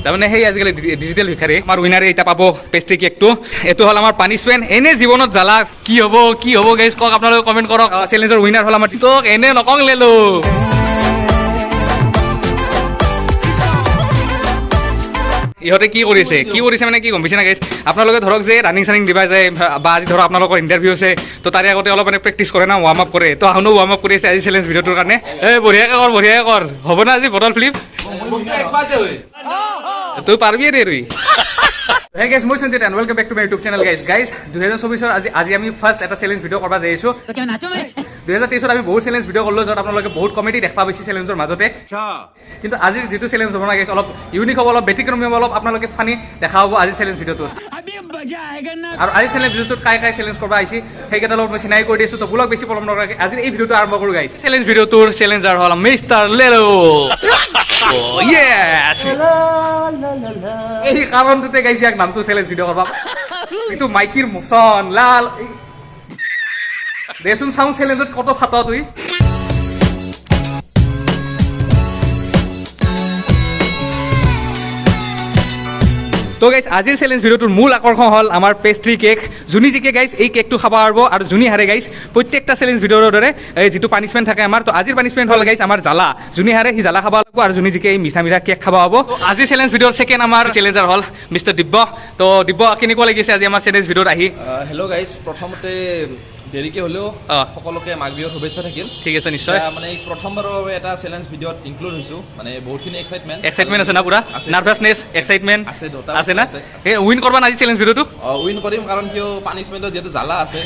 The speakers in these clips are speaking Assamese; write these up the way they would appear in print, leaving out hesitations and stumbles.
তাৰমানে সেই আজিকালি ডিজিটেল ভিখাৰী আমাৰ উইনাৰে এতিয়া পাব পেষ্ট্ৰি কেকটো এইটো হ'ল আমাৰ পানিছমেণ্ট এনে জীৱনত জ্বালা কি হ'ব গাইজ কওক আপোনালোকে কমেণ্ট কৰক চেলেঞ্জৰ উইনাৰ হ'ল আমাৰ তোক এনে নকং লেলো ইহঁতে কি কৰিছে মানে কি গম পাইছে না গাইজ আপোনালোকে ধৰক যে ৰানিং চানিং দিবা যায় বা আজি ধৰক আপোনালোকৰ ইণ্টাৰভিউ আছে তো তাৰে আগতে অলপ মানে প্ৰেক্টিচ কৰে না ৱাৰ্ম আপ কৰে তো আহনো ৱাৰ্ম আপ কৰি আছে আজি চেলেঞ্জ ভিডিঅ'টোৰ কাৰণে বঢ়িয়াকৈ কৰ হ'ব না আজি বটল ফ্লিপ তুই পারবি রে রুই হে গাইস মই Sanjit and welcome back to my YouTube channel guys 2024 আজি আমি ফার্স্ট এটা চ্যালেঞ্জ ভিডিও করবা যাইছো তো কেন নাচো 2023 আমি বহুত চ্যালেঞ্জ ভিডিও করলো যত আপোনালোকে বহুত কমেডি দেখা পাইছি চ্যালেঞ্জৰ মাজতে কিন্তু আজি যেটো চ্যালেঞ্জ হ'ব না গাইস অলপ ইউনিক হ'ব অলপ ব্যতিক্ৰমী হ'ব অলপ আপোনালোকে ফানি দেখা হ'ব আজি চ্যালেঞ্জ ভিডিওটো আবি মজা আয়েগা না আৰু আজি চ্যালেঞ্জ ভিডিওটো কাই চ্যালেঞ্জ কৰবা আইছি সেইকেইটা লগত মই চিনাই কৰি দিছো তো ব্লগ বেছি পলম নকৰাকে আজি এই ভিডিওটো আৰম্ভ কৰো গাইস চ্যালেঞ্জ ভিডিওটোৰ চ্যালেঞ্জাৰ হ'ল মিস্টাৰ লেলো ও ইয়েস এই কাৰণটোতে গাইছি এক নামটো চ্যালেঞ্জ ভিডিও কৰবা কিন্তু মাইকিৰ মোচন লাল দেচোন চাউন্ড চ্যালেঞ্জত কত ফাটা তুই তো গাইস আজিৰ চ্যালেঞ্জ ভিডিওটোৰ মূল আকৰ্ষণ হ'ল আমাৰ পেষ্ট্ৰি কেক যোনি জিকে গাইস এই কেকটো খাব পাৰিব আৰু যোনি হাৰে গাইস প্ৰত্যেকটা চ্যালেঞ্জ ভিডিওৰ দৰে এই যেটো পানিশমেন্ট থাকে আমাৰ তো আজিৰ পানিশমেন্ট হ'ল গাইস আমাৰ জ্বালা যোনি হাৰে হি জ্বালা খাব লাগিব আৰু যোনি জিকে এই মিঠা কেক খাব হ'ব তো আজি চ্যালেঞ্জ ভিডিওৰ সেকেন্ড আমাৰ চ্যালেঞ্জাৰ হ'ল মিস্টাৰ দিব্য তো দিব্য কেনেকুৱা লাগিছে আজি আমাৰ চ্যালেঞ্জ ভিডিওত আহি হেল্ল' গাইস প্ৰথমতে দেৰিকে হলেও সকলোকে মাঘ বিহুৰ শুভেচ্ছা থাকিল ঠিক আছে নিশ্চয় মানে প্ৰথমবাৰৰ বাবে এটা চ্যালেঞ্জ ভিডিওত ইনক্লুড হৈছো মানে বহুতখিনি এক্সাইটমেন্ট আছে না পুৰা নাৰ্ভাছনেছ এক্সাইটমেন্ট আছে না এই উইন কৰবা আজি চ্যালেঞ্জ ভিডিওটো উইন কৰিম কাৰণ কিয় পানিশমেন্টৰ যেটো জ্বালা আছে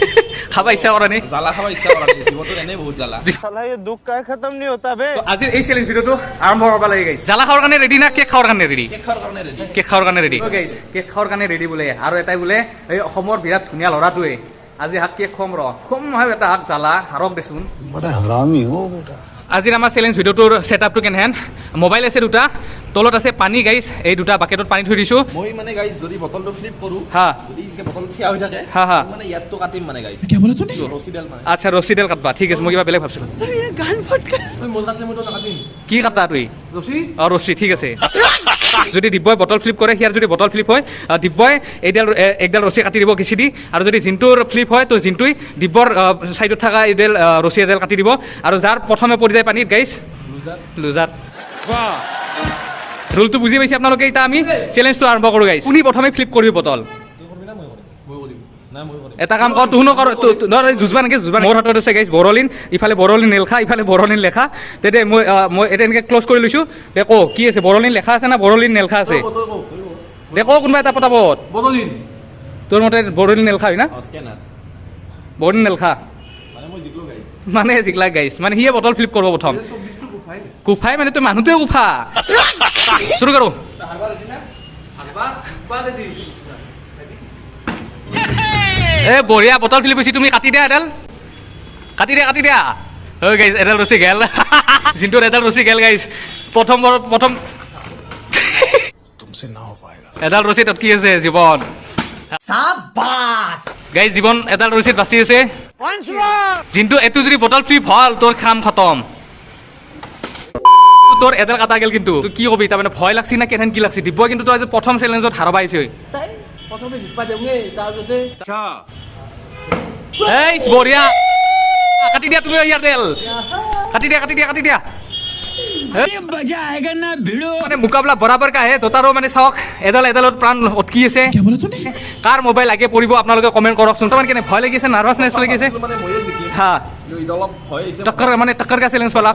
খাবা ইচ্ছা কৰা নি জ্বালা খাবা ইচ্ছা কৰা নি জীৱনটো এনে বহুত জ্বালা साला ये दुख का खत्म नहीं होता बे আজি এই চ্যালেঞ্জ ভিডিওটো আৰম্ভ কৰবা লাগে গাইস জ্বালা খাৱাৰ কাৰণে ৰেডি না কেক খাৱাৰ কাৰণে ৰেডি কেক খাৱাৰ কাৰণে ৰেডি কেক খাৱাৰ কাৰণে ৰেডি গাইস কেক খাৱাৰ কাৰণে ৰেডি বোলে আৰু এটাই বোলে এই অসমৰ বিৰাট ধুনীয়া লৰাটোৱে আজি হাক কেক খম নহয় এটা হাক জ্বালা হাৰক দেচোন बड़ा हरामी हो बेटा আজিৰ আমাৰ চ্যালেঞ্জ ভিডিওটোৰ সেটআপটো কেনহেন মোবাইল আছে দুটা তলত আছে পানী গাইস এই দুটা বাকেটত পানী থৈ দিছো মই মানে গাইস যদি বটলটো ফ্লিপ কৰো হা যদি এই বটল থিয়া হৈ থাকে হা মানে ইয়াতটো কাটিম মানে গাইস কি বলে তুমি ৰছিডাল মানে আচ্ছা ৰছিডাল কাটবা ঠিক আছে মই কিবা বেলেগ ভাবছিলো गान फट कर মই মোল কাটলে মই তো কাটিম কি কাটা তুই ৰছি ৰছি ঠিক আছে যদি দিব্যই বটল ফ্লিপ কৰে হিয়াৰ যদি বটল ফ্লিপ হয় দিব্যই একডাল ৰছি কাটি দিব কিছু দি আৰু যদি জিন্টুৰ ফ্লিপ হয় তো জিন্টুই দিব্যৰ সাইডত থকা এডাল ৰছি এডাল কাটি দিব আৰু যাৰ প্ৰথমে পৰি যায় পানীত গাইস লুজাৰ বাহ ৰুলটো বুজি পাইছে আপোনালোকে এটা আমি চ্যালেঞ্জটো আৰম্ভ কৰো গাইস কোনি প্ৰথমে ফ্লিপ কৰিব বটল এটা কাম কৰ তুহনো কৰ জুজবান মোৰ হাতত আছে গাইস বৰলিন ইফালে বৰলিন লেখা ইফালে বৰলিন লেখা তেতে মই এটা এনেকে ক্লোজ কৰি লৈছো দেখো কি আছে বৰলিন লেখা আছে না বৰলিন নেলখা আছে দেখো কোনবা এটা পটাপট বটলিন তোৰ মতে বৰলিন নেলখা হয় না স্ক্যানাৰ বৰলিন নেলখা মানে মই জিকলো গাইস মানে জিকলা গাইস মানে হিয়ে বটল ফ্লিপ কৰিব প্ৰথম কুফাই মানে তুই মানুহটোৱে কুফা শুরু করো এ বঢ়িয়া বটল ফিলিপ হৈছে তুমি কাটি দিয়া এডাল কাটি দিয়া ও গাইস এডাল ৰছি গেল জিন্টুৰ এডাল ৰছি গেল গাইস প্ৰথম तुमसे ना हो पाएगा এডাল ৰছিত কি আছে জীৱন शाबाश গাইস জীৱন এডাল ৰছিত বাচি আছে वंस मोर জিন্টু এটো যদি বটল ফ্লিপ হল তোৰ খাম খতম তোৰ এডাল কাটা গেল কিন্তু তুই কি কবি তাৰ মানে ভয় লাগছি না কেনেন কি লাগছি দিব কিন্তু তই আজি প্ৰথম চ্যালেঞ্জত হাৰবা আইছে তাই প্ৰথমে জিপা দেউগে তাৰপিছতে अच्छा এই বঢ়িয়া কাটি দিয়া তুমি ইয়াৰ তেল কাটি দিয়া मजा आएगा ना भिड़ो মানে মুকাবলা বৰাবৰ কা হে তোতাৰও মানে চাওক এডালত প্ৰাণ অটকি আছে কাৰ মোবাইল আগে পৰিব আপোনালোকে কমেন্ট কৰকচোন তোমাৰ কেনে ভয় লাগিছে নাৰ্ভাছনেছ লাগিছে মানে ময়ে জিকিম হা কিন্তু অলপ ভয় হৈছে টক্কৰ কা চ্যালেঞ্জ পালা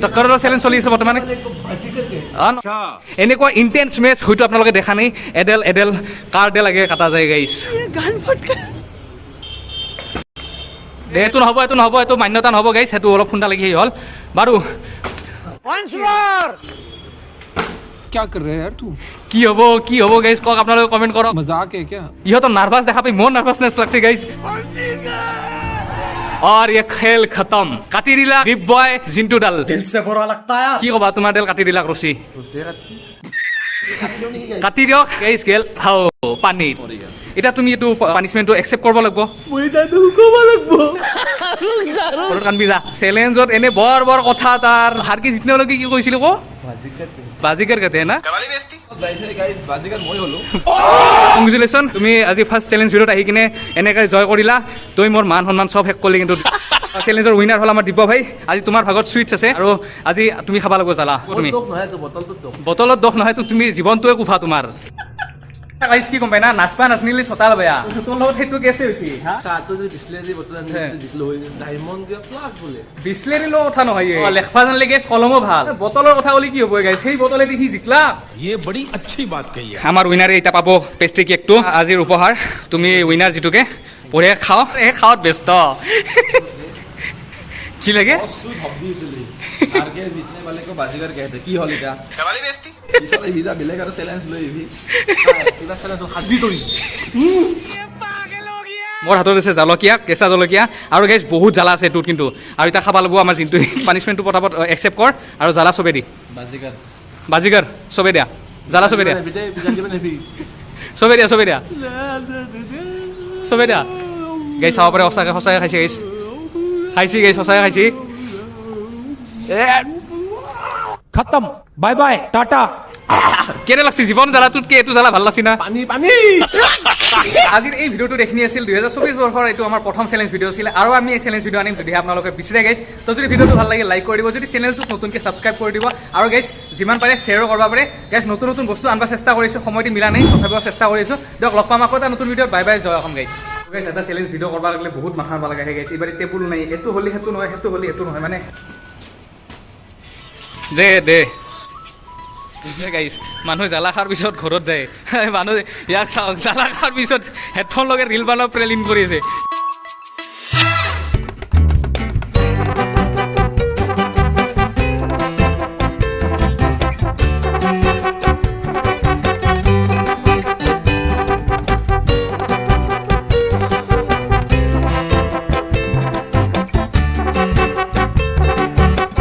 টক্কৰৰ চ্যালেঞ্জ চলি আছে বৰ্তমান अच्छा এনেকুৱা ইন্টেন্স মেচ হয়তো আপোনালোকে দেখা নাই এডেল কাৰ ডেল আগে কাটা যায় গাইস गान फट कर এইটো নহ'ব এইটো মান্যতা নহ'ব গাইস সেইটো অলপ খুন্দা লাগি হ'ল বাৰু वंस मोर क्या कर रहे है यार तू কি হ'ব গাইস কক আপোনালোকে কমেন্ট কৰক मजाक है क्या ইহঁতৰ নাৰ্ভাছ দেখা পাই মোৰ নাৰ্ভাছনেছ লাগছে গাইস और ये खेल खत्म काटी दिला दीप बॉय जिंटू डाल दिल से बुरा लगता है কি কবা তোমাৰ ডাল কাটি দিলাক ৰছি ৰছে কাটছি কাটি দিয়ক গাইস গেল হাও পানী এটা তুমি এটো পানিশমেন্টটো একসেপ্ট কৰিব লাগিব মই তাতো ক'ব লাগিব কানবি যা চ্যালেঞ্জত এনে বৰ কথা তাৰ হাৰ কি জিতনেলৈকে কি কৈছিল কো बाजीगर कहते हैं ना যাই থাকি গাইজ বাজিকাৰ মই হ'লো কংগ্ৰেচুলেশ্যন তুমি আজি ফাৰ্ষ্ট চেলেঞ্জ ভিডিঅ'ত আহি কিনে এনেকৈ জয় কৰিলা তুমি মোৰ মান সন্মান চব শেষ কৰিলি কিন্তু চেলেঞ্জৰ উইনাৰ হ'ল আমাৰ দিব্য ভাই আজি তোমাৰ ভাগত সুইটছ আছে আৰু আজি তুমি খাব লাগিব জ্বালা তুমি বটলত দোষ নহয় তুমি জীৱনটোৱে কোফা তোমাৰ গাইজ কি গম পাই না নাচপা নাচনিলি চতাল বেয়া তোৰ লগত সেইটো কেছে হৈছে বিচলেৰী লগত কথা নহয় লেখবা জানিলে গেছ কলমো ভাল বটলৰ কথা ক'লে কি হ'ব গাইজ সেই বটলে দেখি জিকলা ये बड़ी अच्छी बात कही है আমাৰ উইনাৰে এতিয়া পাব পেষ্ট্ৰি কেকটো আজিৰ উপহাৰ তুমি উইনাৰ যিটোকে পঢ়ে খাওঁ এই খাওঁত ব্যস্ত কি লাগে আৰকে জিতনে वाले को बाजीगर कहते কি হল এটা কাবালি বেস্তি পিছলে ভিজা বেলেগ আৰু চ্যালেঞ্জ লৈ ইভি কিবা চ্যালেঞ্জ হাবি তৰি মোৰ হাতত আছে জলকীয়া কেঁচা জলকীয়া আৰু গাইজ বহুত জ্বালা আছে এইটোত কিন্তু আৰু এতিয়া খাব লাগিব আমাৰ যোনটো পানিছমেণ্টটো পটাপট একচেপ্ট কৰ আৰু জ্বালা চবে দি বাজিগাৰ বাজিগাৰ চবে দিয়া জ্বালা চবে দিয়া চবে দিয়া চবে দিয়া চবে দিয়া গাইজ চাব পাৰে সঁচাকৈ সঁচাকৈ খাইছে গাইজ খাইছি গাইজ সঁচাকৈ খাইছি खत्म बाय बाय टाटा কেনে লাগছে জীৱন জ্বালাটোতকে এইটো জ্বালা ভাল লাগছি না पानी पानी আজিৰ এই ভিডিঅ'টো দেখি আছিল 2024 বৰ্ষৰ এইটো আমাৰ প্ৰথম চেলেঞ্জ ভিডিঅ' আছিল আৰু আমি এই চেলেঞ্জ ভিডিঅ' আনিম যদি আপোনালোকে বিচাৰে গাইজ তো যদি ভিডিঅ'টো ভাল লাগে লাইক কৰি দিব যদি চেনেলটোক নতুনকৈ ছাবস্ক্ৰাইব কৰি দিব আৰু গাইজ যিমান পাৰে শ্বেয়াৰো কৰিব পাৰে গাইজ নতুন নতুন বস্তু আনিব চেষ্টা কৰিছোঁ সময়টো মিলা নাই তথাপিও চেষ্টা কৰিছোঁ দিয়ক লগ পাম আকৌ এটা নতুন ভিডিঅ'ত বাই বাই জয় অসম গাইজ গাইজ এটা চেলেঞ্জ ভিডিঅ' কৰিব লাগিলে বহুত মাথা মাৰিব লগা হয় গাইজ এইবাৰ টেবুলো নাই এইটো হ'লে সেইটো নহয় সেইটো হ'লে এইটো নহয় মানে দে গাইজ মানুহ জ্বালা খাৰ পিছত ঘৰত যায় মানুহ ইয়াক চাওক জ্বালা খাৰ পিছত হেডফোন লগাই ৰিল বনাব প্লেলিং কৰি আছে